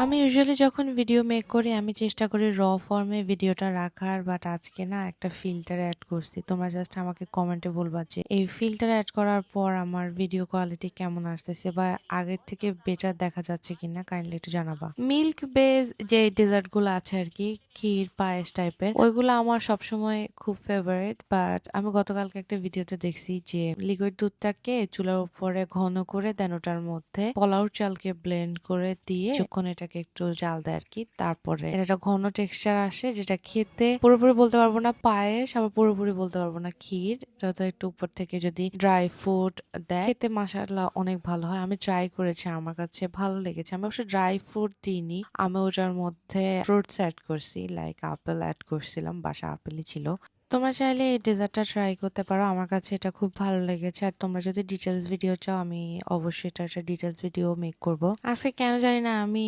আমি ইউজুয়ালি যখন video make করি আমি চেষ্টা করি র ফর্মে ভিডিওটা রাখার, বাট আজকে না একটা ফিল্টার অ্যাড করছি। তোমরা জাস্ট আমাকে কমেন্টে বলবা যে এই ফিল্টার অ্যাড করার পর আমার ভিডিও কোয়ালিটি কেমন আসতেছে বা আগের থেকে বেটার দেখা যাচ্ছে কিনা, কাইন্ডলি একটু জানাবা। মিল্ক বেজ যে ডেজার্ট গুলো আছে আর কি, ক্ষীর পায়েস টাইপের, ওইগুলো আমার সবসময় খুব ফেভারিট। বাট আমি গতকালকে একটা ভিডিওতে দেখছি যে লিকুইড দুধটাকে চুলার উপরে ঘন করে দেন ওটার মধ্যে পোলাও চালকে ব্লেন্ড করে দিয়ে কিছুক্ষণ এটাকে একটু জাল দেয় আর কি, তারপরে এটা একটা ঘন টেক্সচার আসে যেটা খেতে পুরোপুরি বলতে পারবো না পায়েস, আবার পুরোপুরি বলতে পারবো না ক্ষীর। এটা তো একটু উপর থেকে যদি ড্রাই ফ্রুট দেয় খেতে মাশাআল্লাহ অনেক ভালো হয়। আমি ট্রাই করেছি, আমার কাছে ভালো লেগেছে। আমি অবশ্য ড্রাই ফ্রুট দিইনি, আমি ওটার মধ্যে ফ্রুটস অ্যাড করছি, লাইক আপেল অ্যাড করছিলাম, বাসা আপেলই ছিল। তোমরা চাইলে এই ডেজার্টটা ট্রাই করতে পারো, আমার কাছে এটা খুব ভালো লেগেছে। আর তোমরা যদি ডিটেলস ভিডিও চাও আমি অবশ্যই এটা একটা ডিটেলস ভিডিও মেক করব। আজকে কেন জানি না আমি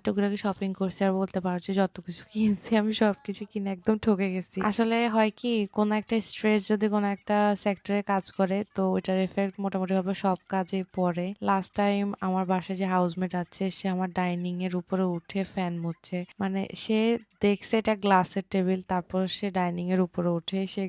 টুকটাকি শপিং করছি, আর বলতে পারো যে যত কিছু কিনছি আমি সবকিছু কিনে একদম ঠকে গেছি। আসলে হয় কি, কোন একটা স্ট্রেস যদি কোনো একটা সেক্টরে কাজ করে তো ওইটার এফেক্ট মোটামুটি ভাবে সব কাজে পড়ে। লাস্ট টাইম আমার বাসায় যে হাউসমেট আছে সে আমার ডাইনিং এর উপরে উঠে ফ্যান মুছছে, মানে সে দেখছে এটা গ্লাসের টেবিল, তারপর সে ডাইনিং এর উপরে উঠে সে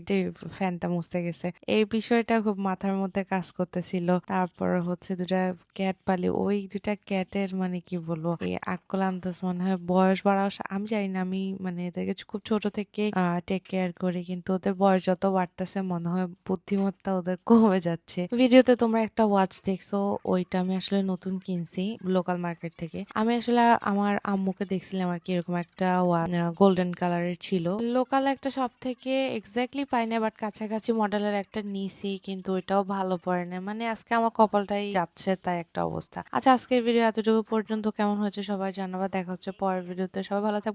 ফ্যানটা মুছতে গেছে। এই বিষয়টা খুব মাথার মধ্যে কাজ করতেছিল। তারপর হচ্ছে দুটা ক্যাট পালি, ওই দুটা ক্যাটের মানে কি বলবো, এই আক্কল আন্দাজ মনে হয় বয়স বাড়াও, আমি জানি না, আমি মানে এদেরকে খুব ছোট থেকে টেক কেয়ার করি, কিন্তু ওদের বয়স যত বাড়তেছে মনে হয় বুদ্ধিমত্তা ওদের কমে যাচ্ছে। ভিডিওতে তোমরা একটা ওয়াচ দেখছো, ওইটা আমি আসলে নতুন কিনছি লোকাল মার্কেট থেকে। আমি আসলে আমার আম্মুকে দেখছিলাম আর কি, এরকম একটা গোল্ডেন কালারের ছিল, লোকাল একটা শপ থেকে এক্স্যাক্টলি পাই না, বাট কাছাকাছি মডেলের একটা নিছি, কিন্তু ওইটাও ভালো পড়ে না। মানে আজকে আমার কপালটাই যাচ্ছে তাই একটা অবস্থা। আচ্ছা, আজকের ভিডিও এতটুকু পর্যন্ত। কেমন হয়েছে সবাই জানাবা, দেখা হচ্ছে পরের ভিডিওতে। সবাই ভালো থাকবে।